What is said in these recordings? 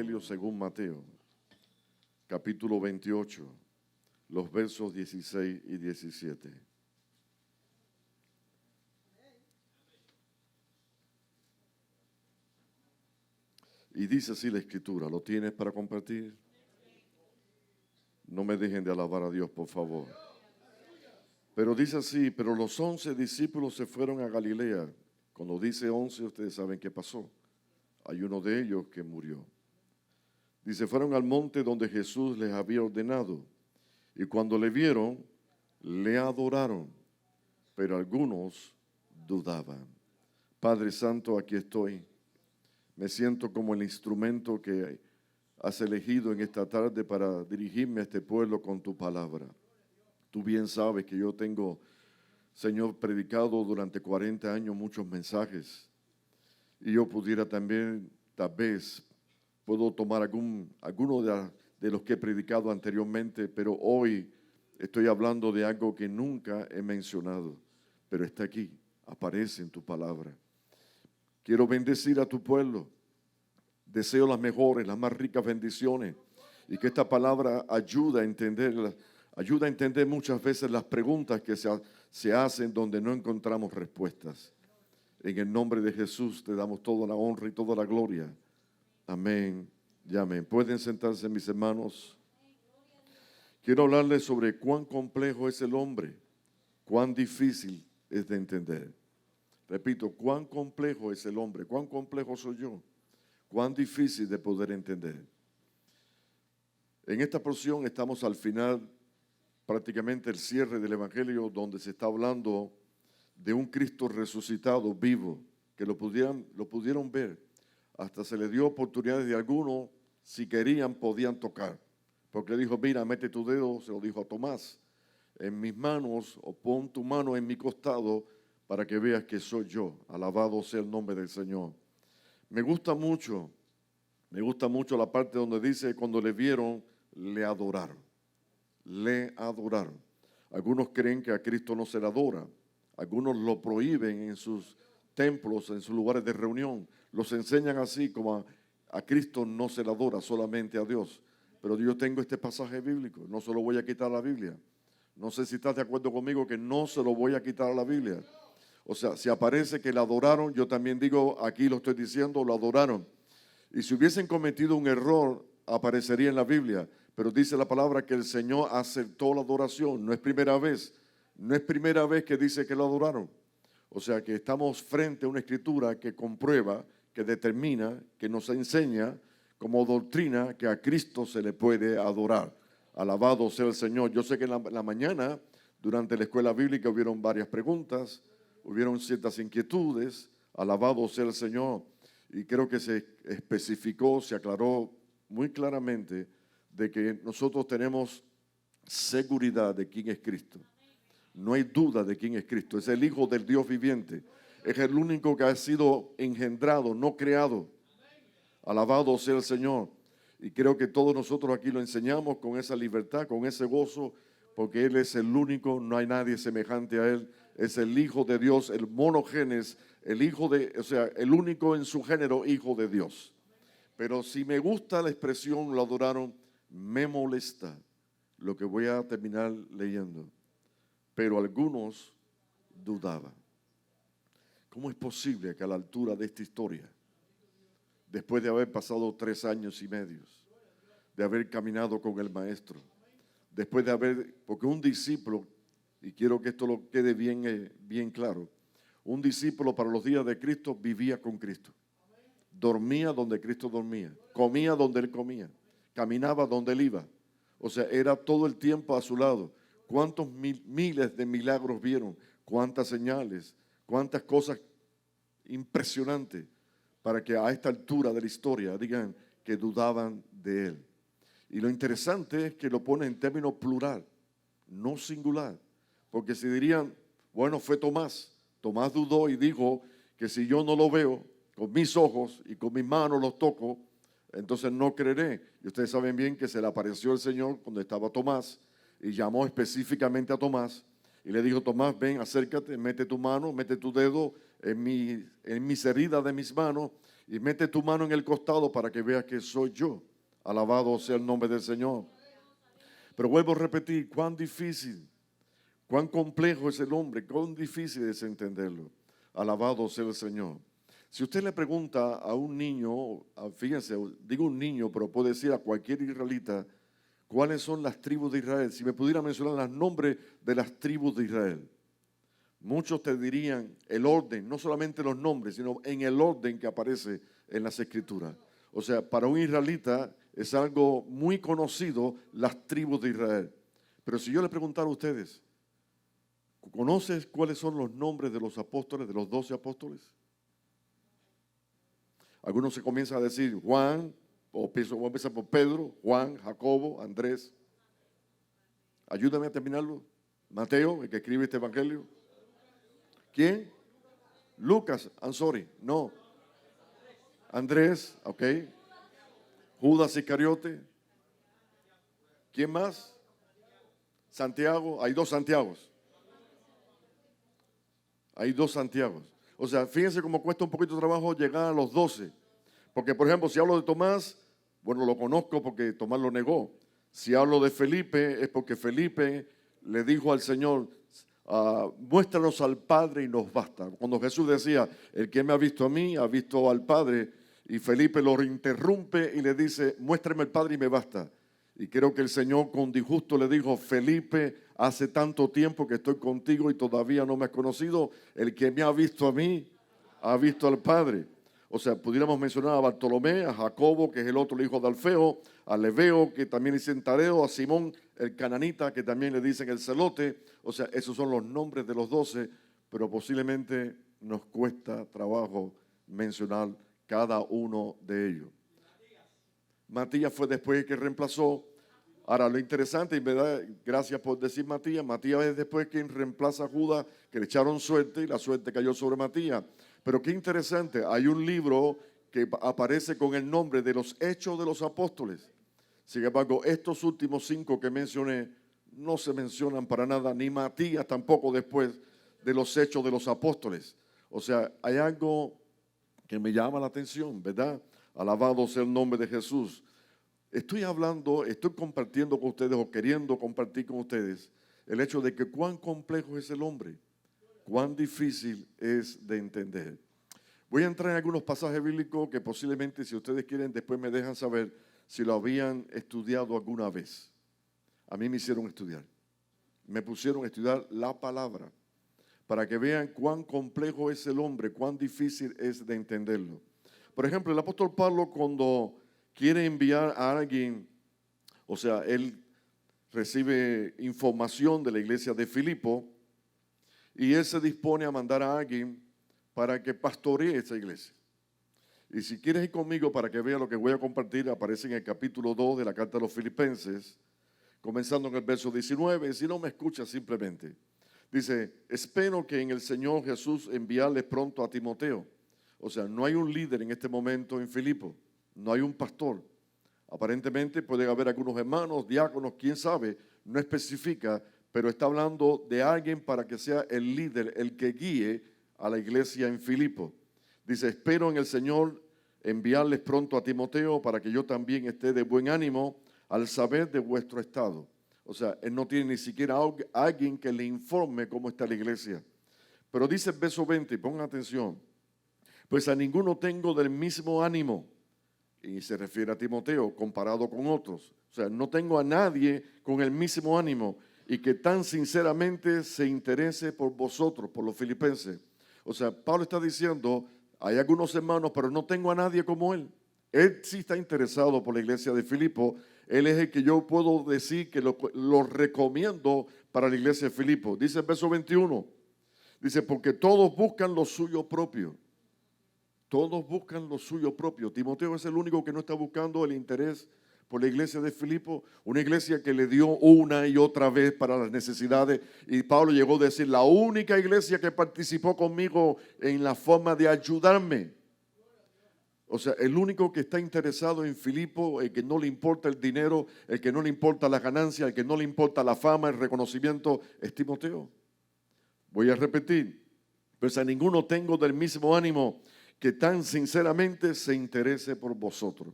Evangelio según Mateo, capítulo 28, los versos 16 y 17. Y dice así la Escritura. ¿Lo tienes para compartir? No me dejen de alabar a Dios, por favor. Pero dice así: pero los 11 discípulos se fueron a Galilea. Cuando dice 11, ustedes saben qué pasó. Hay uno de ellos que murió. Dice, fueron al monte donde Jesús les había ordenado. Y cuando le vieron, le adoraron. Pero algunos dudaban. Padre Santo, aquí estoy. Me siento como el instrumento que has elegido en esta tarde para dirigirme a este pueblo con tu palabra. Tú bien sabes que yo tengo, Señor, predicado durante 40 años muchos mensajes. Y yo pudiera también, tal vez, puedo tomar alguno de los que he predicado anteriormente, pero hoy estoy hablando de algo que nunca he mencionado, pero está aquí, aparece en tu palabra. Quiero bendecir a tu pueblo. Deseo las mejores, las más ricas bendiciones, y que esta palabra ayude a entender muchas veces las preguntas que se hacen donde no encontramos respuestas. En el nombre de Jesús te damos toda la honra y toda la gloria. Amén y amén. Pueden sentarse, mis hermanos. Quiero hablarles sobre cuán complejo es el hombre, cuán difícil es de entender. Repito, cuán complejo es el hombre, cuán complejo soy yo, cuán difícil de poder entender. En esta porción estamos al final, prácticamente el cierre del Evangelio, donde se está hablando de un Cristo resucitado, vivo, que lo pudieron ver. Hasta se le dio oportunidades de algunos, si querían, podían tocar. Porque le dijo, mira, mete tu dedo, se lo dijo a Tomás, en mis manos, o pon tu mano en mi costado, para que veas que soy yo. Alabado sea el nombre del Señor. Me gusta mucho la parte donde dice, cuando le vieron, le adoraron. Le adoraron. Algunos creen que a Cristo no se le adora. Algunos lo prohíben en sus templos, en sus lugares de reunión. Los enseñan así, como a Cristo no se le adora, solamente a Dios. Pero yo tengo este pasaje bíblico, no se lo voy a quitar a la Biblia. No sé si estás de acuerdo conmigo que no se lo voy a quitar a la Biblia. O sea, si aparece que le adoraron, yo también digo, aquí lo estoy diciendo, lo adoraron. Y si hubiesen cometido un error, aparecería en la Biblia. Pero dice la palabra que el Señor aceptó la adoración. No es primera vez que dice que lo adoraron. O sea que estamos frente a una escritura que comprueba, que determina, que nos enseña como doctrina que a Cristo se le puede adorar. Alabado sea el Señor. Yo sé que en la mañana, durante la escuela bíblica, hubieron varias preguntas, hubieron ciertas inquietudes. Alabado sea el Señor. Y creo que se especificó, se aclaró muy claramente de que nosotros tenemos seguridad de quién es Cristo. No hay duda de quién es Cristo. Es el Hijo del Dios viviente. Es el único que ha sido engendrado, no creado. Alabado sea el Señor. Y creo que todos nosotros aquí lo enseñamos con esa libertad, con ese gozo, porque Él es el único, no hay nadie semejante a Él. Es el Hijo de Dios, el monogenes, el único en su género, Hijo de Dios. Pero si me gusta la expresión, lo adoraron, me molesta lo que voy a terminar leyendo. Pero algunos dudaban. ¿Cómo es posible que a la altura de esta historia, después de haber pasado 3 años y medio, de haber caminado con el Maestro, después de porque un discípulo, y quiero que esto lo quede bien claro, un discípulo para los días de Cristo vivía con Cristo. Dormía donde Cristo dormía, comía donde Él comía, caminaba donde Él iba. O sea, era todo el tiempo a su lado. ¿Cuántos miles de milagros vieron? ¿Cuántas señales? ¿Cuántas cosas impresionantes para que a esta altura de la historia digan que dudaban de Él? Y lo interesante es que lo pone en términos plural, no singular. Porque si dirían, bueno, fue Tomás. Tomás dudó y dijo que si yo no lo veo con mis ojos y con mis manos los toco, entonces no creeré. Y ustedes saben bien que se le apareció el Señor cuando estaba Tomás y llamó específicamente a Tomás y le dijo: Tomás, ven, acércate, mete tu mano, mete tu dedo en mis heridas de mis manos y mete tu mano en el costado para que veas que soy yo. Alabado sea el nombre del Señor. Pero vuelvo a repetir, cuán difícil, cuán complejo es el hombre, cuán difícil es entenderlo. Alabado sea el Señor. Si usted le pregunta a un niño, fíjense, digo un niño, pero puede decir a cualquier israelita, ¿cuáles son las tribus de Israel? Si me pudiera mencionar los nombres de las tribus de Israel, muchos te dirían el orden, no solamente los nombres, sino en el orden que aparece en las Escrituras. O sea, para un israelita es algo muy conocido las tribus de Israel. Pero si yo le preguntara a ustedes, ¿conoces cuáles son los nombres de los apóstoles, de los 12 apóstoles? Algunos se comienzan a decir Juan, o empieza por Pedro, Juan, Jacobo, Andrés. Ayúdame a terminarlo. Mateo, el que escribe este evangelio. ¿Quién? Lucas, I'm sorry, no. Andrés, ok. Judas Iscariote. ¿Quién más? Santiago, hay 2 Santiagos. Hay 2 Santiagos. O sea, fíjense cómo cuesta un poquito de trabajo llegar a los 12. Porque, por ejemplo, si hablo de Tomás, bueno, lo conozco porque Tomás lo negó. Si hablo de Felipe, es porque Felipe le dijo al Señor: muéstranos al Padre y nos basta. Cuando Jesús decía: el que me ha visto a mí, ha visto al Padre. Y Felipe lo interrumpe y le dice: muéstrame al Padre y me basta. Y creo que el Señor con disgusto le dijo: Felipe, hace tanto tiempo que estoy contigo y todavía no me has conocido. El que me ha visto a mí, ha visto al Padre. O sea, pudiéramos mencionar a Bartolomé, a Jacobo, que es el otro hijo de Alfeo, a Leveo, que también le dicen Tadeo, a Simón el cananita, que también le dicen el celote. O sea, esos son los nombres de los 12, pero posiblemente nos cuesta trabajo mencionar cada uno de ellos. Matías fue después que reemplazó. Ahora, lo interesante, y me da gracias por decir Matías, Matías es después quien reemplaza a Judas, que le echaron suerte y la suerte cayó sobre Matías. Pero qué interesante, hay un libro que aparece con el nombre de los Hechos de los Apóstoles. Sin embargo, estos últimos 5 que mencioné no se mencionan para nada, ni Matías tampoco después de los Hechos de los Apóstoles. O sea, hay algo que me llama la atención, ¿verdad? Alabado sea el nombre de Jesús. Estoy compartiendo con ustedes o queriendo compartir con ustedes el hecho de que cuán complejo es el hombre, cuán difícil es de entender. Voy a entrar en algunos pasajes bíblicos que posiblemente, si ustedes quieren, después me dejan saber si lo habían estudiado alguna vez. A mí me hicieron estudiar. Me pusieron a estudiar la palabra para que vean cuán complejo es el hombre, cuán difícil es de entenderlo. Por ejemplo, el apóstol Pablo, cuando quiere enviar a alguien, o sea, él recibe información de la iglesia de Filipo y él se dispone a mandar a alguien para que pastoree esa iglesia. Y si quieres ir conmigo para que vea lo que voy a compartir, aparece en el capítulo 2 de la carta a los Filipenses, comenzando en el verso 19. Si no me escuchas, simplemente dice: espero que en el Señor Jesús enviarles pronto a Timoteo. O sea, no hay un líder en este momento en Filipo, no hay un pastor. Aparentemente puede haber algunos hermanos, diáconos, quién sabe, no especifica, pero está hablando de alguien para que sea el líder, el que guíe a la iglesia en Filipo. Dice: espero en el Señor enviarles pronto a Timoteo para que yo también esté de buen ánimo al saber de vuestro estado. O sea, él no tiene ni siquiera alguien que le informe cómo está la iglesia. Pero dice el verso 20, pongan atención: pues a ninguno tengo del mismo ánimo. Y se refiere a Timoteo comparado con otros. O sea, no tengo a nadie con el mismo ánimo y que tan sinceramente se interese por vosotros, por los filipenses. O sea, Pablo está diciendo: hay algunos hermanos, pero no tengo a nadie como él. Él sí está interesado por la iglesia de Filipo. Él es el que yo puedo decir que lo recomiendo para la iglesia de Filipo. Dice el verso 21. Dice: porque todos buscan lo suyo propio. Todos buscan lo suyo propio. Timoteo es el único que no está buscando el interés por la iglesia de Filipo, una iglesia que le dio una y otra vez para las necesidades. Y Pablo llegó a decir: la única iglesia que participó conmigo en la forma de ayudarme. O sea, el único que está interesado en Filipo, el que no le importa el dinero, el que no le importa la ganancia, el que no le importa la fama, el reconocimiento, es Timoteo. Voy a repetir. Pues a ninguno tengo del mismo ánimo que tan sinceramente se interese por vosotros.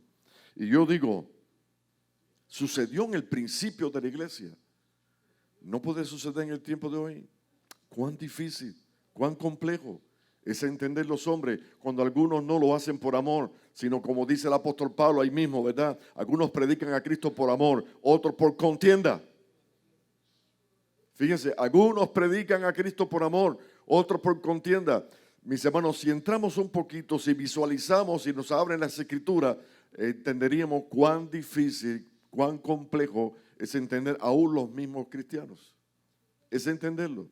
Y yo digo, sucedió en el principio de la iglesia. No puede suceder en el tiempo de hoy. Cuán difícil, cuán complejo es entender los hombres cuando algunos no lo hacen por amor, sino como dice el apóstol Pablo ahí mismo, ¿verdad? Algunos predican a Cristo por amor, otros por contienda. Fíjense, algunos predican a Cristo por amor, otros por contienda. Mis hermanos, si entramos un poquito, si visualizamos y nos abren las escrituras, entenderíamos cuán difícil, cuán complejo es entender aún los mismos cristianos. Es entenderlo.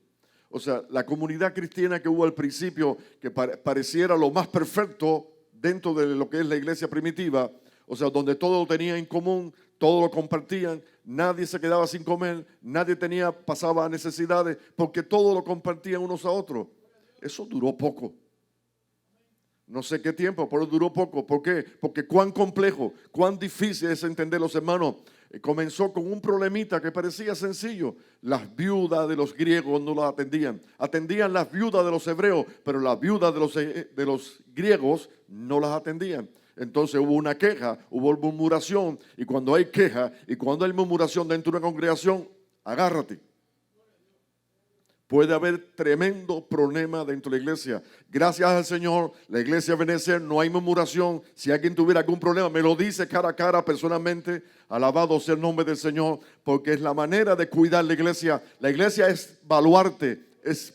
O sea, la comunidad cristiana que hubo al principio, que pareciera lo más perfecto dentro de lo que es la iglesia primitiva, o sea, donde todo lo tenía en común, todo lo compartían, nadie se quedaba sin comer, nadie pasaba necesidades, porque todo lo compartían unos a otros. Eso duró poco. No sé qué tiempo, pero duró poco. ¿Por qué? Porque cuán complejo, cuán difícil es entender, los hermanos. Comenzó con un problemita que parecía sencillo. Las viudas de los griegos no las atendían. Atendían las viudas de los hebreos, pero las viudas de los griegos no las atendían. Entonces hubo una queja, hubo murmuración. Y cuando hay queja y cuando hay murmuración dentro de una congregación, agárrate. Puede haber tremendo problema dentro de la iglesia. Gracias al Señor, la iglesia Benecer, no hay murmuración. Si alguien tuviera algún problema, me lo dice cara a cara personalmente. Alabado sea el nombre del Señor, porque es la manera de cuidar la iglesia. La iglesia es baluarte, es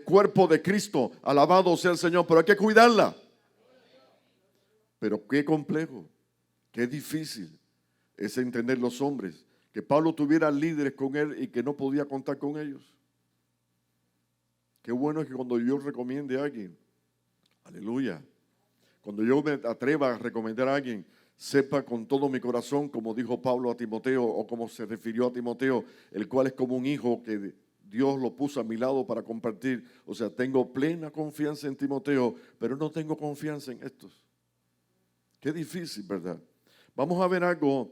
cuerpo de Cristo. Alabado sea el Señor, pero hay que cuidarla. Pero qué complejo, qué difícil es entender los hombres. Que Pablo tuviera líderes con él y que no podía contar con ellos. Qué bueno es que cuando yo recomiende a alguien, aleluya, cuando yo me atreva a recomendar a alguien, sepa con todo mi corazón, como dijo Pablo a Timoteo, o como se refirió a Timoteo, el cual es como un hijo que Dios lo puso a mi lado para compartir. O sea, tengo plena confianza en Timoteo, pero no tengo confianza en estos. Qué difícil, ¿verdad? Vamos a ver algo.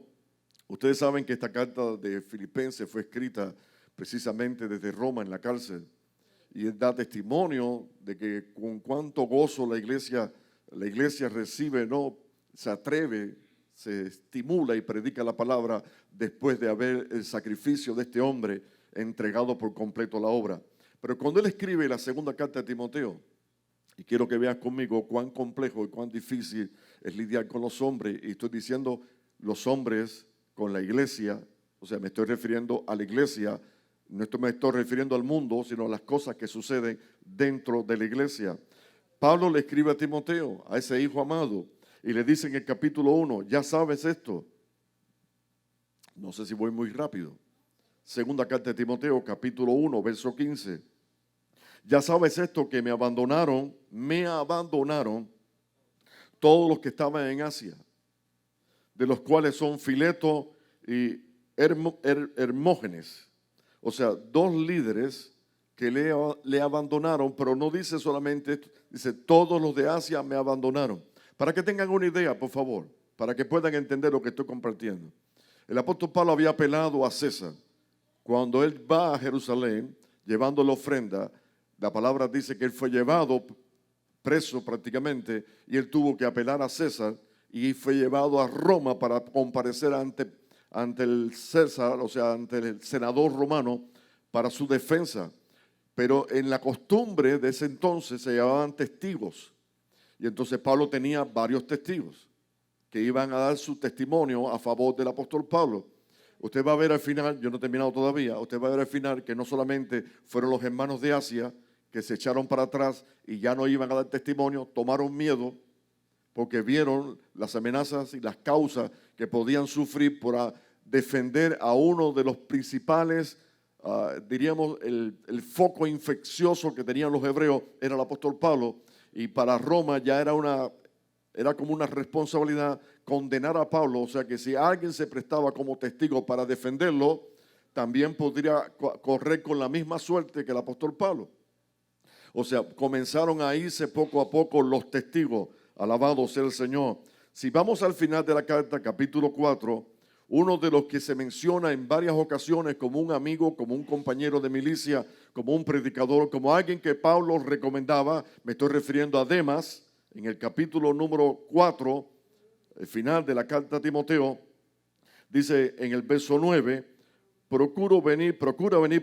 Ustedes saben que esta carta de Filipenses fue escrita precisamente desde Roma en la cárcel. Y él da testimonio de que con cuánto gozo la iglesia recibe, no se atreve, se estimula y predica la palabra después de haber el sacrificio de este hombre entregado por completo la obra. Pero cuando él escribe la segunda carta de Timoteo, y quiero que veas conmigo cuán complejo y cuán difícil es lidiar con los hombres, y estoy diciendo los hombres con la iglesia, o sea, me estoy refiriendo a la iglesia. No me estoy refiriendo al mundo, sino a las cosas que suceden dentro de la iglesia. Pablo le escribe a Timoteo, a ese hijo amado, y le dice en el capítulo 1, ya sabes esto. No sé si voy muy rápido. Segunda carta de Timoteo, capítulo 1, verso 15. Ya sabes esto, que me abandonaron todos los que estaban en Asia, de los cuales son Fileto y Hermógenes. O sea, dos líderes que le abandonaron, pero no dice solamente esto, dice todos los de Asia me abandonaron. Para que tengan una idea, por favor, para que puedan entender lo que estoy compartiendo. El apóstol Pablo había apelado a César. Cuando él va a Jerusalén llevando la ofrenda, la palabra dice que él fue llevado preso prácticamente y él tuvo que apelar a César y fue llevado a Roma para comparecer ante el César, o sea, ante el senador romano para su defensa. Pero en la costumbre de ese entonces se llamaban testigos. Y entonces Pablo tenía varios testigos que iban a dar su testimonio a favor del apóstol Pablo. Usted va a ver al final, yo no he terminado todavía, usted va a ver al final que no solamente fueron los hermanos de Asia que se echaron para atrás y ya no iban a dar testimonio, tomaron miedo porque vieron las amenazas y las causas que podían sufrir por defender a uno de los principales, diríamos, el foco infeccioso que tenían los hebreos era el apóstol Pablo, y para Roma ya era como una responsabilidad condenar a Pablo, o sea que si alguien se prestaba como testigo para defenderlo, también podría correr con la misma suerte que el apóstol Pablo. O sea, comenzaron a irse poco a poco los testigos. Alabado sea el Señor. Si vamos al final de la carta, capítulo 4, uno de los que se menciona en varias ocasiones como un amigo, como un compañero de milicia, como un predicador, como alguien que Pablo recomendaba. Me estoy refiriendo a Demas, en el capítulo número 4, el final de la carta a Timoteo, dice en el verso 9, procura venir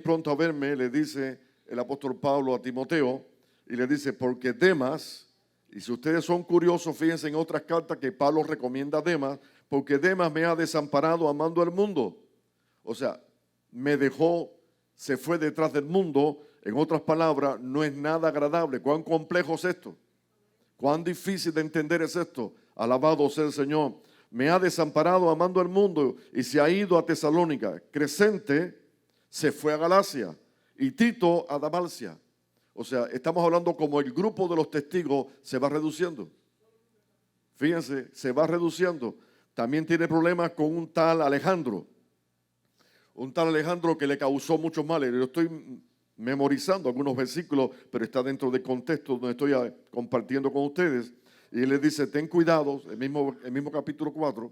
pronto a verme, le dice el apóstol Pablo a Timoteo, y le dice, porque Demas, y si ustedes son curiosos, fíjense en otras cartas que Pablo recomienda a Demas, porque Demas me ha desamparado amando al mundo. O sea, me dejó, se fue detrás del mundo. En otras palabras, no es nada agradable. ¿Cuán complejo es esto? ¿Cuán difícil de entender es esto? Alabado sea el Señor. Me ha desamparado amando al mundo y se ha ido a Tesalónica. Crescente se fue a Galacia y Tito a Dalmacia. O sea, estamos hablando como el grupo de los testigos se va reduciendo. Fíjense, se va reduciendo. También tiene problemas con un tal Alejandro. Un tal Alejandro que le causó muchos males. Yo estoy memorizando algunos versículos, pero está dentro del contexto donde estoy compartiendo con ustedes. Y él le dice, ten cuidado, el mismo capítulo 4,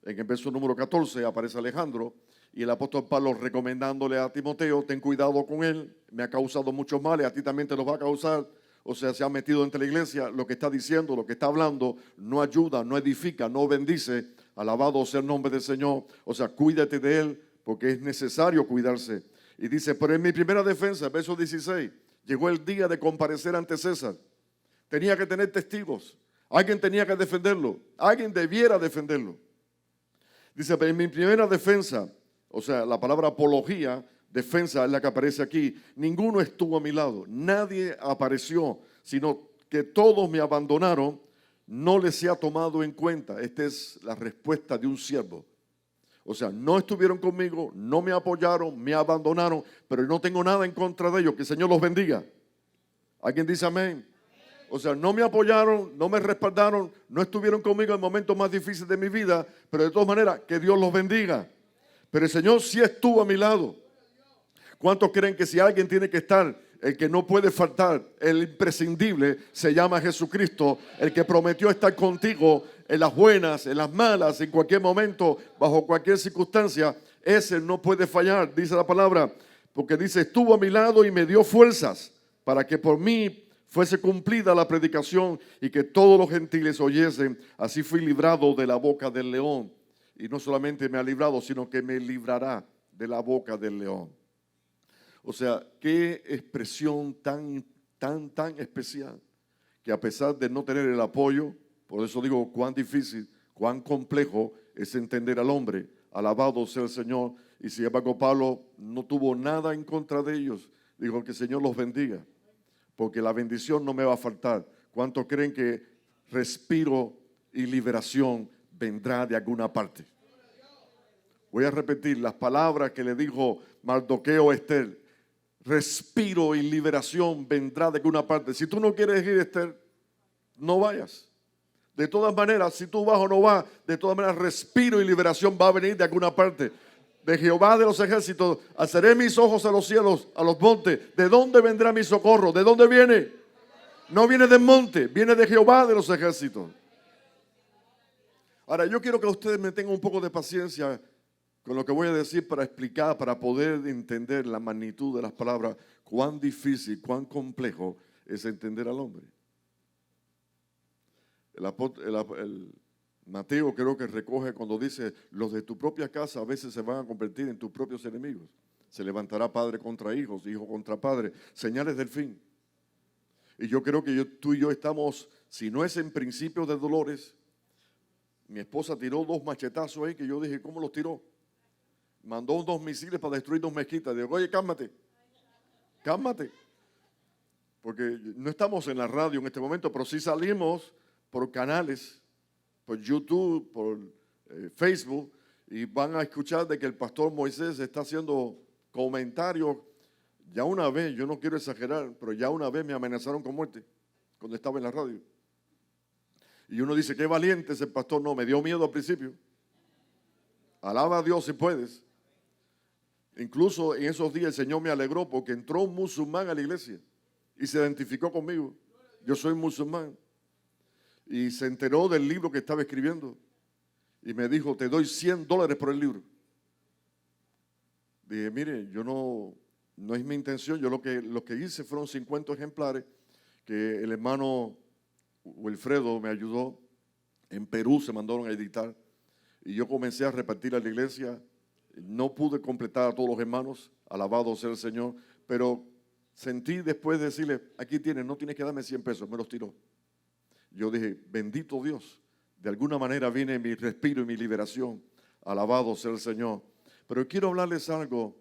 en el verso número 14 aparece Alejandro. Y el apóstol Pablo recomendándole a Timoteo, ten cuidado con él, me ha causado muchos males, a ti también te los va a causar. O sea, se ha metido entre la iglesia, lo que está diciendo, lo que está hablando, no ayuda, no edifica, no bendice. Alabado sea el nombre del Señor. O sea, cuídate de él, porque es necesario cuidarse. Y dice, pero en mi primera defensa, verso 16, llegó el día de comparecer ante César. Tenía que tener testigos, alguien tenía que defenderlo, alguien debiera defenderlo. Dice, pero en mi primera defensa, o sea, la palabra apología, defensa es la que aparece aquí. Ninguno estuvo a mi lado, nadie apareció, sino que todos me abandonaron, no les se ha tomado en cuenta. Esta es la respuesta de un siervo. O sea, no estuvieron conmigo, no me apoyaron, me abandonaron, pero no tengo nada en contra de ellos. Que el Señor los bendiga. ¿Alguien dice amén? O sea, no me apoyaron, no me respaldaron, no estuvieron conmigo en momentos más difíciles de mi vida, pero de todas maneras, que Dios los bendiga. Pero el Señor sí estuvo a mi lado. ¿Cuántos creen que si alguien tiene que estar, el que no puede faltar, el imprescindible, se llama Jesucristo, el que prometió estar contigo en las buenas, en las malas, en cualquier momento, bajo cualquier circunstancia? Ese no puede fallar, dice la palabra, porque dice, estuvo a mi lado y me dio fuerzas para que por mí fuese cumplida la predicación y que todos los gentiles oyesen. Así fui librado de la boca del león. Y no solamente me ha librado, sino que me librará de la boca del león. O sea, qué expresión tan especial, que a pesar de no tener el apoyo, por eso digo cuán difícil, cuán complejo es entender al hombre. Alabado sea el Señor. Y sin embargo Pablo no tuvo nada en contra de ellos. Dijo que el Señor los bendiga, porque la bendición no me va a faltar. ¿Cuántos creen que respiro y liberación vendrá de alguna parte? Voy a repetir las palabras que le dijo Mardoqueo a Esther. Respiro y liberación vendrá de alguna parte. Si tú no quieres ir, Esther, no vayas. De todas maneras, si tú vas o no vas, de todas maneras respiro y liberación va a venir de alguna parte. De Jehová de los ejércitos, alzaré mis ojos a los cielos, a los montes. ¿De dónde vendrá mi socorro? ¿De dónde viene? No viene del monte, viene de Jehová de los ejércitos. Ahora, yo quiero que ustedes me tengan un poco de paciencia con lo que voy a decir para explicar, para poder entender la magnitud de las palabras, cuán difícil, cuán complejo es entender al hombre. El Mateo creo que recoge cuando dice, los de tu propia casa a veces se van a convertir en tus propios enemigos. Se levantará padre contra hijos, hijo contra padre, señales del fin. Y yo creo que tú y yo estamos, si no es en principio de dolores, mi esposa tiró 2 machetazos ahí que yo dije, ¿cómo los tiró? Mandó 2 misiles para destruir 2 mezquitas. Digo, oye, cálmate, cálmate. Porque no estamos en la radio en este momento, pero sí salimos por canales, por YouTube, por Facebook, y van a escuchar de que el pastor Moisés está haciendo comentarios. Ya una vez, yo no quiero exagerar, pero ya una vez me amenazaron con muerte cuando estaba en la radio. Y uno dice, qué valiente ese pastor. No, me dio miedo al principio. Alaba a Dios si puedes. Incluso en esos días el Señor me alegró porque entró un musulmán a la iglesia y se identificó conmigo. Yo soy musulmán. Y se enteró del libro que estaba escribiendo. y me dijo, te doy $100 por el libro. Dije, mire, yo no es mi intención, yo lo que hice fueron 50 ejemplares que el hermano Wilfredo me ayudó. En Perú se mandaron a editar y yo comencé a repartir a la iglesia. No pude completar a todos los hermanos, alabado sea el Señor, pero sentí después de decirle, aquí tienes, no tienes que darme 100 pesos, me los tiró. Yo dije, bendito Dios, de alguna manera viene mi respiro y mi liberación, alabado sea el Señor. Pero quiero hablarles algo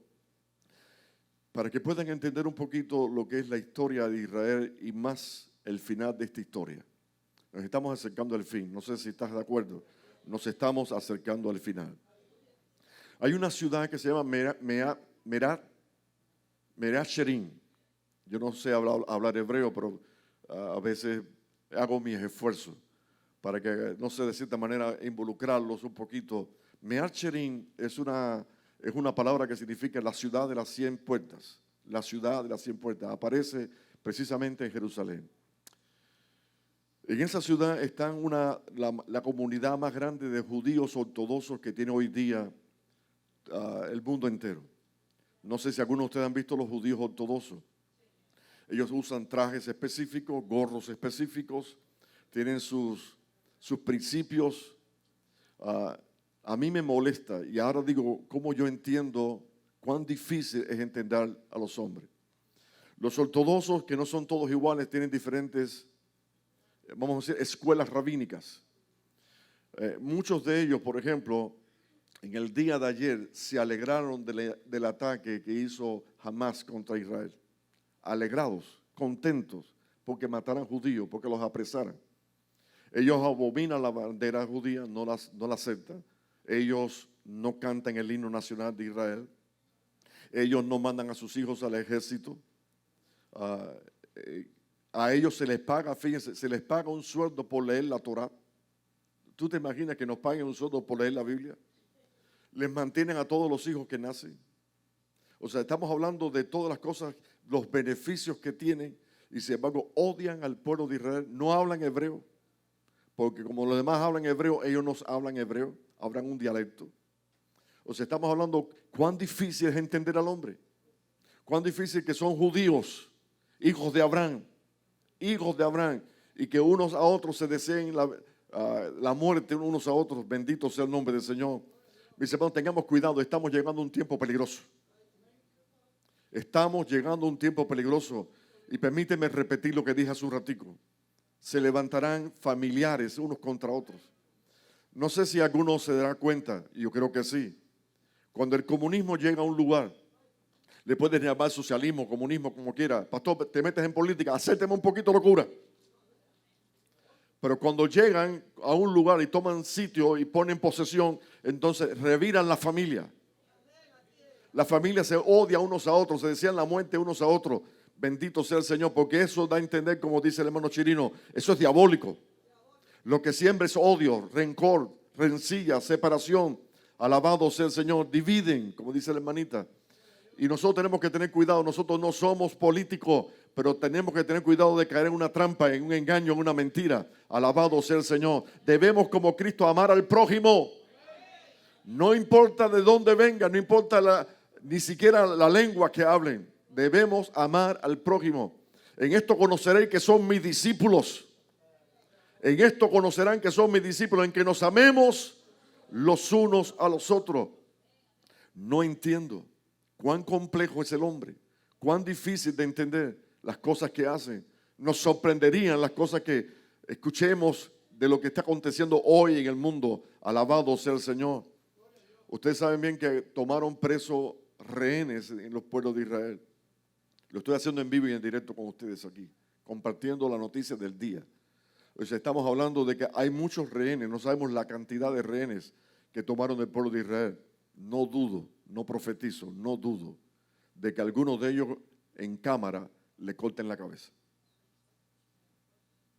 para que puedan entender un poquito lo que es la historia de Israel y más el final de esta historia. Nos estamos acercando al fin, no sé si estás de acuerdo, nos estamos acercando al final. Hay una ciudad que se llama Merat Sherim. Yo no sé hablar hebreo, pero a veces hago mis esfuerzos para que, no sé, de cierta manera involucrarlos un poquito. Merat Sherim es una palabra que significa la ciudad de las 100 puertas. La ciudad de las 100 puertas. Aparece precisamente en Jerusalén. En esa ciudad está la comunidad más grande de judíos ortodoxos que tiene hoy día el mundo entero. No sé si algunos de ustedes han visto los judíos ortodoxos. Ellos usan trajes específicos, gorros específicos, tienen sus principios. A mí me molesta, y ahora digo cómo yo entiendo cuán difícil es entender a los hombres. Los ortodoxos, que no son todos iguales, tienen diferentes, vamos a decir, escuelas rabínicas. Muchos de ellos, por ejemplo, en el día de ayer se alegraron del ataque que hizo Hamas contra Israel. Alegrados, contentos, porque mataran judíos, porque los apresaran. Ellos abominan la bandera judía, no la aceptan. Ellos no cantan el himno nacional de Israel. Ellos no mandan a sus hijos al ejército. A ellos se les paga, fíjense, se les paga un sueldo por leer la Torá. ¿Tú te imaginas que nos paguen un sueldo por leer la Biblia? Les mantienen a todos los hijos que nacen. O sea, estamos hablando de todas las cosas, los beneficios que tienen, y sin embargo odian al pueblo de Israel. No hablan hebreo, porque como los demás hablan hebreo, ellos no hablan hebreo, hablan un dialecto. O sea, estamos hablando cuán difícil es entender al hombre. Cuán difícil que son judíos, hijos de Abraham, y que unos a otros se deseen la muerte unos a otros. Bendito sea el nombre del Señor. Mis hermanos, tengamos cuidado, estamos llegando a un tiempo peligroso. Estamos llegando a un tiempo peligroso. Y permíteme repetir lo que dije hace un ratico. Se levantarán familiares unos contra otros. No sé si alguno se dará cuenta, y yo creo que sí. Cuando el comunismo llega a un lugar, le puedes llamar socialismo, comunismo, como quiera. Pastor, te metes en política, acépteme un poquito locura. Pero cuando llegan a un lugar y toman sitio y ponen posesión, entonces reviran la familia. La familia se odia unos a otros, se desean la muerte unos a otros. Bendito sea el Señor, porque eso da a entender, como dice el hermano Chirino, eso es diabólico. Lo que siembra es odio, rencor, rencilla, separación. Alabado sea el Señor. Dividen, como dice la hermanita. Y nosotros tenemos que tener cuidado. Nosotros no somos políticos, pero tenemos que tener cuidado de caer en una trampa, en un engaño, en una mentira. Alabado sea el Señor. Debemos, como Cristo, amar al prójimo. No importa de dónde venga, no importa ni siquiera la lengua que hablen. Debemos amar al prójimo. En esto conoceréis que son mis discípulos. En esto conocerán que son mis discípulos, en que nos amemos los unos a los otros. No entiendo cuán complejo es el hombre, cuán difícil de entender las cosas que hacen. Nos sorprenderían las cosas que escuchemos de lo que está aconteciendo hoy en el mundo. Alabado sea el Señor. Ustedes saben bien que tomaron presos rehenes en los pueblos de Israel. Lo estoy haciendo en vivo y en directo con ustedes aquí, compartiendo la noticia del día. O sea, estamos hablando de que hay muchos rehenes, no sabemos la cantidad de rehenes que tomaron el pueblo de Israel. No dudo, no profetizo, no dudo de que algunos de ellos en cámara le corten la cabeza.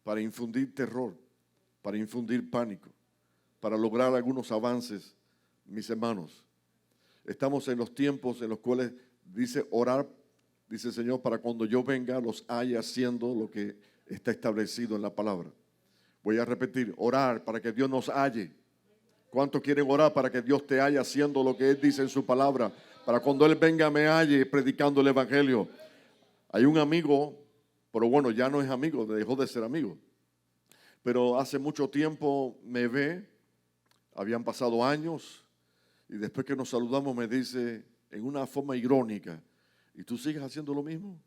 Para infundir terror, para infundir pánico, para lograr algunos avances, mis hermanos. Estamos en los tiempos en los cuales dice orar, dice el Señor, para cuando yo venga los haya haciendo lo que está establecido en la palabra. Voy a repetir, orar para que Dios nos halle ¿Cuántos quieren orar para que Dios te haya haciendo lo que Él dice en su palabra? Para cuando Él venga me halle predicando el Evangelio. Hay un amigo, pero bueno, ya no es amigo, dejó de ser amigo. Pero hace mucho tiempo me ve, habían pasado años, y después que nos saludamos me dice en una forma irónica, ¿y tú sigues haciendo lo mismo?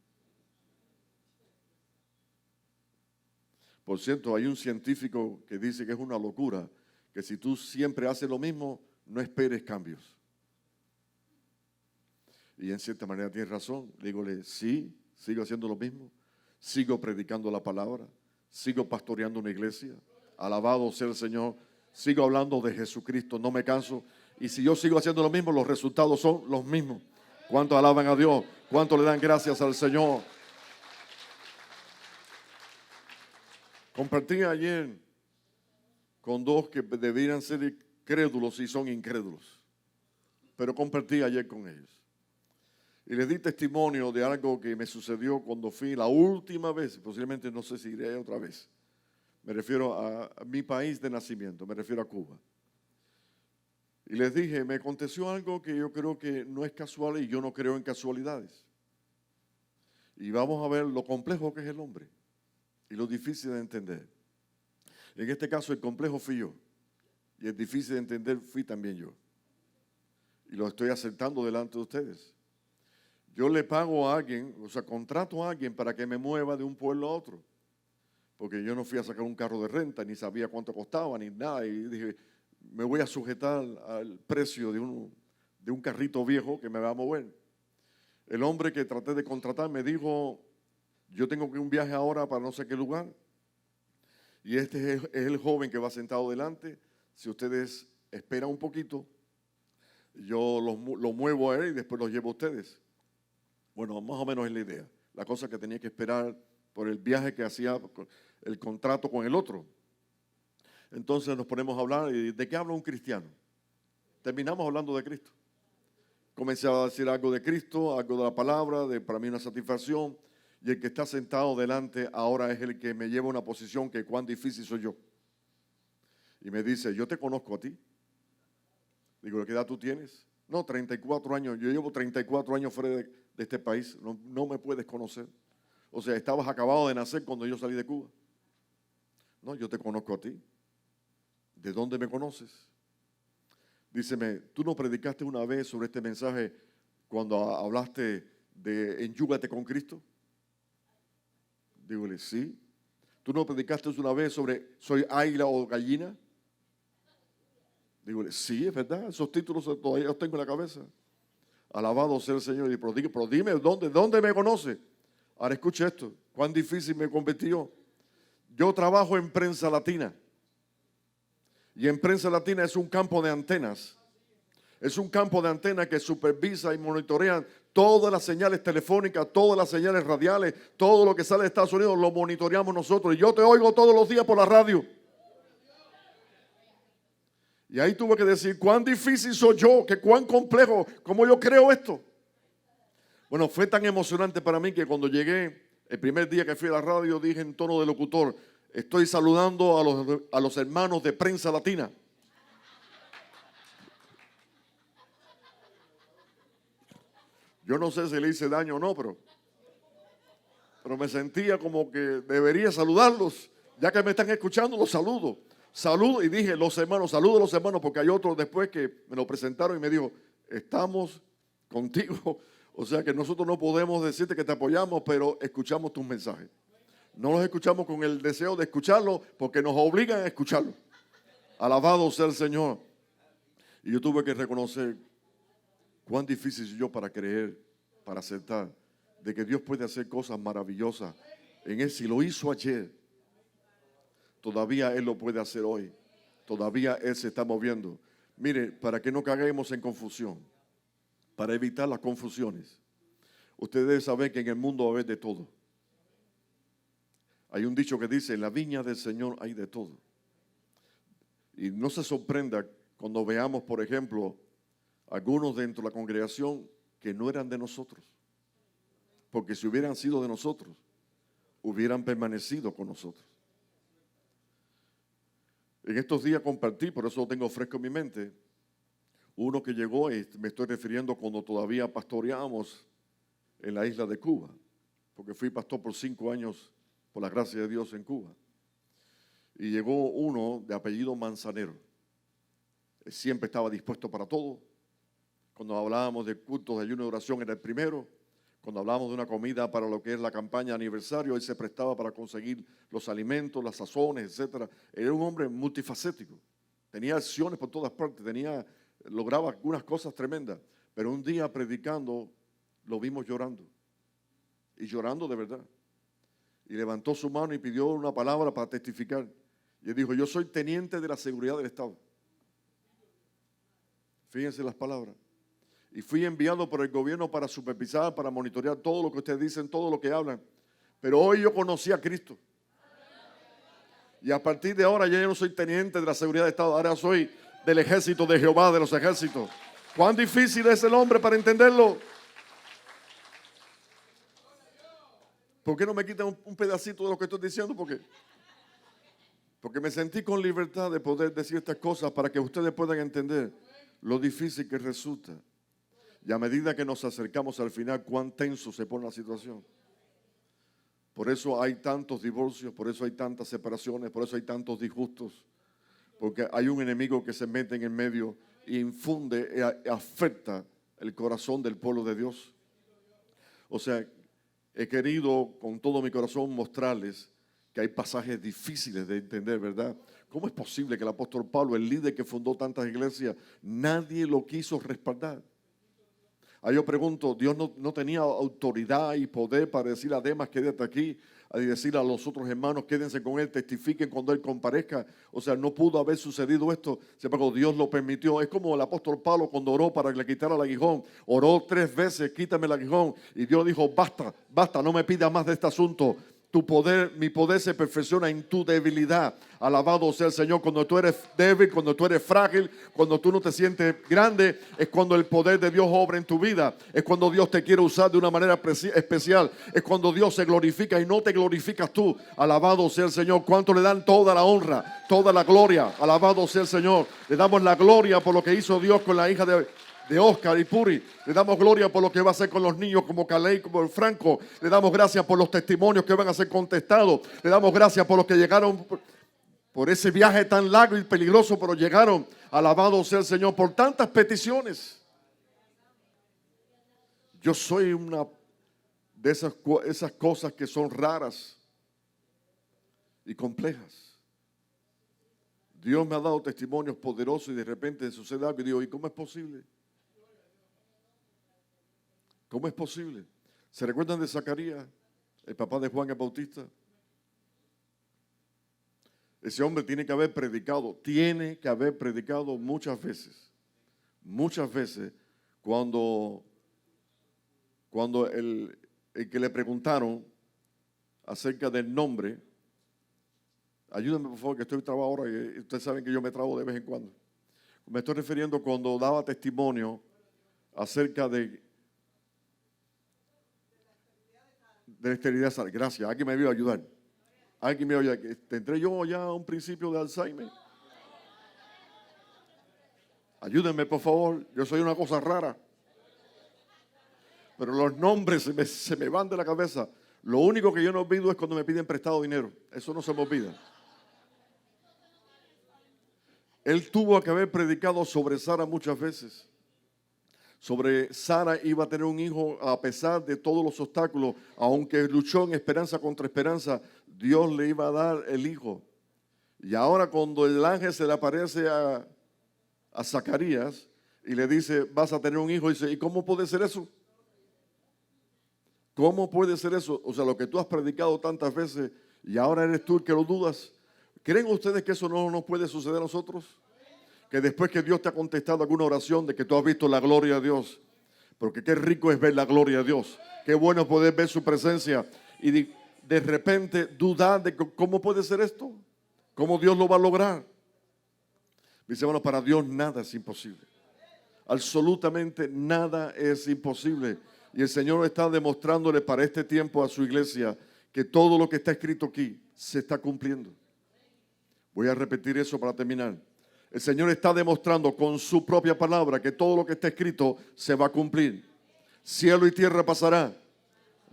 Por cierto, hay un científico que dice que es una locura, que si tú siempre haces lo mismo, no esperes cambios. Y en cierta manera tiene razón. Dígole, sí, sigo haciendo lo mismo, sigo predicando la palabra, sigo pastoreando una iglesia, alabado sea el Señor, sigo hablando de Jesucristo, no me canso. Y si yo sigo haciendo lo mismo, los resultados son los mismos. ¿Cuántos alaban a Dios? ¿Cuántos le dan gracias al Señor? Compartí ayer con dos que debieran ser crédulos y son incrédulos, pero compartí ayer con ellos. Y les di testimonio de algo que me sucedió cuando fui la última vez, posiblemente no sé si iré otra vez. Me refiero a mi país de nacimiento, me refiero a Cuba. Y les dije, me aconteció algo que yo creo que no es casual y yo no creo en casualidades. Y vamos a ver lo complejo que es el hombre y lo difícil de entender. En este caso el complejo fui yo y el difícil de entender fui también yo. Y lo estoy aceptando delante de ustedes. Yo le pago a alguien, o sea, contrato a alguien para que me mueva de un pueblo a otro. Porque yo no fui a sacar un carro de renta, ni sabía cuánto costaba, ni nada. Y dije, me voy a sujetar al precio de un carrito viejo que me va a mover. El hombre que traté de contratar me dijo, yo tengo que ir un viaje ahora para no sé qué lugar. Y este es el joven que va sentado delante. Si ustedes esperan un poquito, yo lo muevo a él y después los llevo a ustedes. Bueno, más o menos es la idea. La cosa que tenía que esperar por el viaje que hacía, el contrato con el otro. Entonces nos ponemos a hablar, y ¿de qué habla un cristiano? Terminamos hablando de Cristo. Comencé a decir algo de Cristo, algo de la palabra, para mí una satisfacción. Y el que está sentado delante ahora es el que me lleva a una posición que cuán difícil soy yo. Y me dice, yo te conozco a ti. Digo, ¿qué edad tú tienes? No, 34 años. Yo llevo 34 años fuera de este país. No me puedes conocer. O sea, estabas acabado de nacer cuando yo salí de Cuba. No, yo te conozco a ti. ¿De dónde me conoces? Díceme, ¿tú no predicaste una vez sobre este mensaje cuando hablaste de enjúgate con Cristo? Dígole, sí. ¿Tú no predicaste una vez sobre soy águila o gallina? Dígole, sí, es verdad. Esos títulos todavía los tengo en la cabeza. Alabado sea el Señor. Y pero dime, ¿dónde me conoce? Ahora escuche esto. Cuán difícil me convirtió. Yo trabajo en Prensa Latina. Y en Prensa Latina es un campo de antenas. Es un campo de antenas que supervisa y monitorea todas las señales telefónicas, todas las señales radiales, todo lo que sale de Estados Unidos lo monitoreamos nosotros. Y yo te oigo todos los días por la radio. Y ahí tuve que decir, cuán difícil soy yo, que cuán complejo, cómo yo creo esto. Bueno, fue tan emocionante para mí que cuando llegué, el primer día que fui a la radio, dije en tono de locutor, estoy saludando a los hermanos de Prensa Latina. Yo no sé si le hice daño o no, pero me sentía como que debería saludarlos. Ya que me están escuchando, los saludo. Saludo y dije, los hermanos, saludo a los hermanos, porque hay otro después que me lo presentaron y me dijo, estamos contigo. O sea que nosotros no podemos decirte que te apoyamos, pero escuchamos tus mensajes. No los escuchamos con el deseo de escucharlo, porque nos obligan a escucharlo. Alabado sea el Señor. Y yo tuve que reconocer cuán difícil soy yo para creer, para aceptar, de que Dios puede hacer cosas maravillosas en Él. Si lo hizo ayer, todavía Él lo puede hacer hoy. Todavía Él se está moviendo. Mire, para que no caigamos en confusión, para evitar las confusiones, ustedes deben saber que en el mundo va a haber de todo. Hay un dicho que dice, en la viña del Señor hay de todo. Y no se sorprenda cuando veamos, por ejemplo, algunos dentro de la congregación que no eran de nosotros. Porque si hubieran sido de nosotros, hubieran permanecido con nosotros. En estos días compartí, por eso lo tengo fresco en mi mente, uno que llegó, y me estoy refiriendo cuando todavía pastoreábamos en la isla de Cuba, porque fui pastor por 5 años, por la gracia de Dios, en Cuba. Y llegó uno de apellido Manzanero. Él siempre estaba dispuesto para todo. Cuando hablábamos de cultos de ayuno y oración era el primero. Cuando hablábamos de una comida para lo que es la campaña de aniversario, él se prestaba para conseguir los alimentos, las sazones, etc. Era un hombre multifacético. Tenía acciones por todas partes, lograba algunas cosas tremendas. Pero un día predicando lo vimos llorando. Y llorando de verdad. Y levantó su mano y pidió una palabra para testificar. Y él dijo, yo soy teniente de la seguridad del Estado. Fíjense las palabras. Y fui enviado por el gobierno para supervisar, para monitorear todo lo que ustedes dicen, todo lo que hablan. Pero hoy yo conocí a Cristo. Y a partir de ahora ya yo no soy teniente de la seguridad del Estado, ahora soy del ejército de Jehová, de los ejércitos. ¿Cuán difícil es el hombre para entenderlo? ¿Por qué no me quitan un pedacito de lo que estoy diciendo? Porque me sentí con libertad de poder decir estas cosas para que ustedes puedan entender lo difícil que resulta. Y a medida que nos acercamos al final, cuán tenso se pone la situación. Por eso hay tantos divorcios, por eso hay tantas separaciones, por eso hay tantos disgustos. Porque hay un enemigo que se mete en el medio e infunde, afecta el corazón del pueblo de Dios. O sea, he querido con todo mi corazón mostrarles que hay pasajes difíciles de entender, ¿verdad? ¿Cómo es posible que el apóstol Pablo, el líder que fundó tantas iglesias, nadie lo quiso respaldar? Ahí yo pregunto, ¿Dios no tenía autoridad y poder para decir a Demas quédate aquí? Y decir a los otros hermanos quédense con él, testifiquen cuando él comparezca? O sea, no pudo haber sucedido esto, sin embargo Dios lo permitió. Es como el apóstol Pablo cuando oró para que le quitara el aguijón. Oró 3 veces, quítame el aguijón. Y Dios dijo, basta, basta, no me pidas más de este asunto. Mi poder se perfecciona en tu debilidad. Alabado sea el Señor. Cuando tú eres débil, cuando tú eres frágil, cuando tú no te sientes grande, es cuando el poder de Dios obra en tu vida. Es cuando Dios te quiere usar de una manera especial. Es cuando Dios se glorifica y no te glorificas tú. Alabado sea el Señor. ¿Cuánto le dan toda la honra, toda la gloria? Alabado sea el Señor. Le damos la gloria por lo que hizo Dios con la hija de Oscar y Puri. Le damos gloria por lo que va a hacer con los niños como Caley, como el Franco. Le damos gracias por los testimonios que van a ser contestados. Le damos gracias por los que llegaron por ese viaje tan largo y peligroso, pero llegaron. Alabado sea el Señor por tantas peticiones. Yo soy una de esas cosas que son raras y complejas. Dios me ha dado testimonios poderosos y de repente sucede algo y digo, ¿y cómo es posible? ¿Cómo es posible? ¿Se recuerdan de Zacarías, el papá de Juan el Bautista? Ese hombre tiene que haber predicado muchas veces, cuando el que le preguntaron acerca del nombre. Ayúdenme por favor que estoy trabado ahora y ustedes saben que yo me trabo de vez en cuando. Me estoy refiriendo cuando daba testimonio acerca de la esterilidad. Gracias, alguien me vio a ayudar. Alguien me oye, ¿tendré yo ya un principio de Alzheimer? Ayúdenme por favor, yo soy una cosa rara. Pero los nombres se me van de la cabeza. Lo único que yo no olvido es cuando me piden prestado dinero. Eso no se me olvida. Él tuvo que haber predicado sobre Sara muchas veces. Sobre Sara iba a tener un hijo a pesar de todos los obstáculos. Aunque luchó en esperanza contra esperanza, Dios le iba a dar el hijo. Y ahora cuando el ángel se le aparece a Zacarías y le dice, vas a tener un hijo, dice, ¿y cómo puede ser eso? ¿Cómo puede ser eso? O sea, lo que tú has predicado tantas veces y ahora eres tú el que lo dudas. ¿Creen ustedes que eso no nos puede suceder a nosotros? Que después que Dios te ha contestado alguna oración, de que tú has visto la gloria de Dios. Porque qué rico es ver la gloria de Dios. Qué bueno es poder ver su presencia. Y de repente dudar de cómo puede ser esto. ¿Cómo Dios lo va a lograr? Mis hermanos, para Dios nada es imposible. Absolutamente nada es imposible. Y el Señor está demostrándole para este tiempo a su iglesia que todo lo que está escrito aquí se está cumpliendo. Voy a repetir eso para terminar. El Señor está demostrando con su propia palabra que todo lo que está escrito se va a cumplir. Cielo y tierra pasará,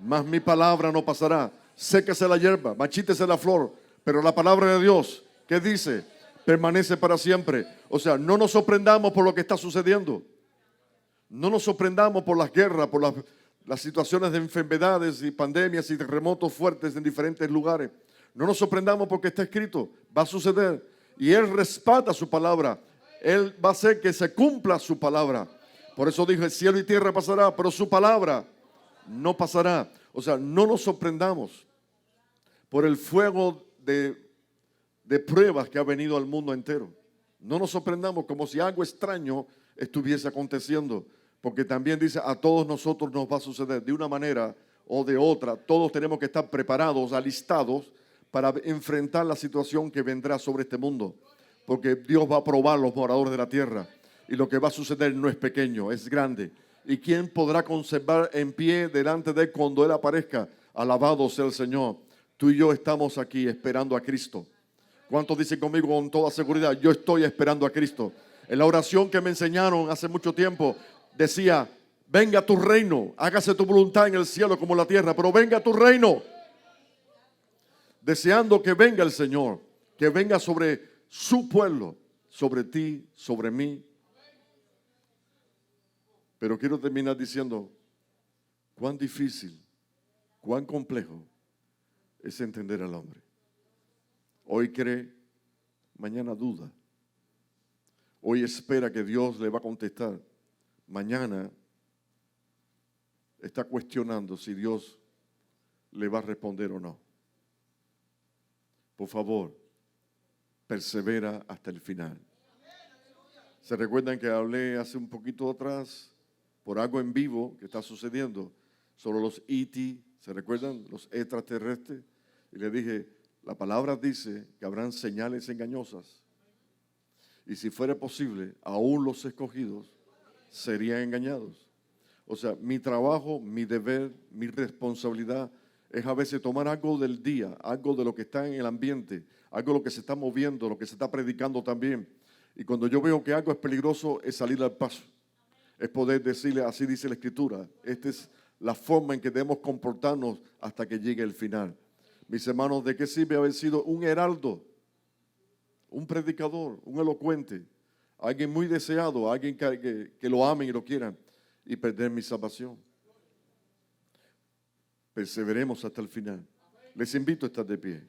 mas mi palabra no pasará. Séquese la hierba, machítese la flor, pero la palabra de Dios, ¿qué dice? Permanece para siempre. O sea, no nos sorprendamos por lo que está sucediendo. No nos sorprendamos por las guerras, por las situaciones de enfermedades y pandemias y terremotos fuertes en diferentes lugares. No nos sorprendamos porque está escrito, va a suceder. Y Él respalda su palabra. Él va a hacer que se cumpla su palabra. Por eso dijo, el cielo y tierra pasará, pero su palabra no pasará. O sea, no nos sorprendamos por el fuego de pruebas que ha venido al mundo entero. No nos sorprendamos como si algo extraño estuviese aconteciendo. Porque también dice, a todos nosotros nos va a suceder de una manera o de otra. Todos tenemos que estar preparados, alistados para enfrentar la situación que vendrá sobre este mundo. Porque Dios va a probar a los moradores de la tierra. Y lo que va a suceder no es pequeño, es grande. ¿Y quién podrá conservar en pie delante de Él cuando Él aparezca? Alabado sea el Señor. Tú y yo estamos aquí esperando a Cristo. ¿Cuántos dicen conmigo con toda seguridad? Yo estoy esperando a Cristo. En la oración que me enseñaron hace mucho tiempo, decía, venga tu reino, hágase tu voluntad en el cielo como en la tierra, pero venga tu reino. Deseando que venga el Señor, que venga sobre su pueblo, sobre ti, sobre mí. Pero quiero terminar diciendo, cuán difícil, cuán complejo es entender al hombre. Hoy cree, mañana duda. Hoy espera que Dios le va a contestar. Mañana está cuestionando si Dios le va a responder o no. Por favor, persevera hasta el final. ¿Se recuerdan que hablé hace un poquito atrás por algo en vivo que está sucediendo sobre los ET? ¿Se recuerdan? Los extraterrestres. Y le dije, la palabra dice que habrán señales engañosas. Y si fuera posible, aún los escogidos serían engañados. O sea, mi trabajo, mi deber, mi responsabilidad es a veces tomar algo del día, algo de lo que está en el ambiente, algo de lo que se está moviendo, lo que se está predicando también. Y cuando yo veo que algo es peligroso, es salir al paso. Es poder decirle, así dice la Escritura, esta es la forma en que debemos comportarnos hasta que llegue el final. Mis hermanos, ¿de qué sirve haber sido un heraldo, un predicador, un elocuente, alguien muy deseado, alguien que lo amen y lo quieran, y perder mi salvación? Perseveremos hasta el final. Les invito a estar de pie.